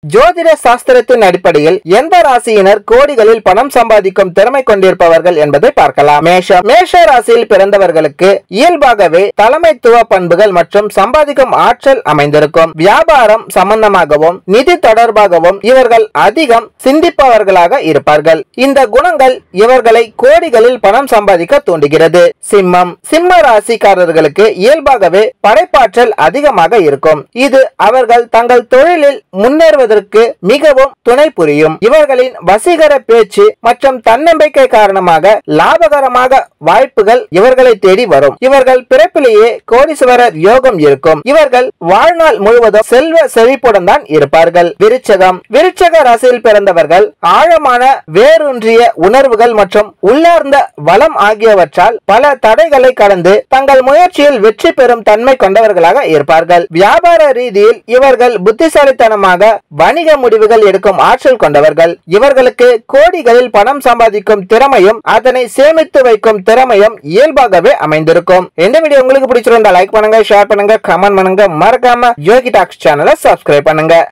ஜோதிட சாஸ்திரத்தின் அடிப்படையில் எந்த ராசியினர் கோடிகளில் பணம் சம்பாதிக்கும் திறமை கொண்டிருப்பவர்கள் என்பதை பார்க்கலாம். மேஷ ராசியில் பிறந்தவர்களுக்கு இயல்பாகவே தலைமைத்துவ பண்புகள் மற்றும் சம்பாதிக்கும் ஆற்றல் அமைந்திருக்கும். வியாபாரம் சம்பந்தமாகவும் நிதி தொடர்பாகவும் இவர்கள் அதிகம் சிந்திப்பவர்களாக இருப்பார்கள். இந்த குணங்கள் இவர்களை கோடிகளில் பணம் சம்பாதிக்க தூண்டுகிறது. சிம்ம ராசிக்காரர்களுக்கு இயல்பாகவே படைப்பாற்றல் அதிகமாக இருக்கும். இது அவர்கள் தங்கள் தொழிலில் முன்னேறுவதற்கு மிகவும் துணை புரியும். இவர்களின் வசீகர பேச்சு மற்றும் தன்னம்பிக்கை காரணமாக லாபகரமாக வாய்ப்புகள் இவர்களை தேடி வரும். இவர்கள் பிறப்பிலேயே கோடீஸ்வரர் யோகம் இருக்கும். இவர்கள் வாழ்நாள் முழுவதும் செல்வ செழிப்புடன் தான் இருப்பார்கள். விருச்சக ராசியில் பிறந்தவர்கள் ஆழமான வேரூன்றிய உணர்வுகள் மற்றும் உள்ளார்ந்த வளம் ஆகியவற்றால் பல தடைகளை கடந்து தங்கள் முயற்சியில் வெற்றி பெறும் தன்மை கொண்டவர்களாக இருப்பார்கள். வியாபார ரீதியில் இவர்கள் புத்திசாலித்தனமாக வணிக முடிவுகள் எடுக்கும் ஆற்றல் கொண்டவர்கள். இவர்களுக்கு கோடிகளில் பணம் சம்பாதிக்கும் திறமையும் அதனை சேமித்து வைக்கும் திறமையும் இயல்பாகவே அமைந்திருக்கும். இந்த வீடியோ உங்களுக்கு பிடிச்சிருந்தா லைக் பண்ணுங்க, ஷேர் பண்ணுங்க, கமெண்ட் பண்ணுங்க. மறக்காம யோகி டாக்ஸ் சேனலை சப்ஸ்கிரைப் பண்ணுங்க.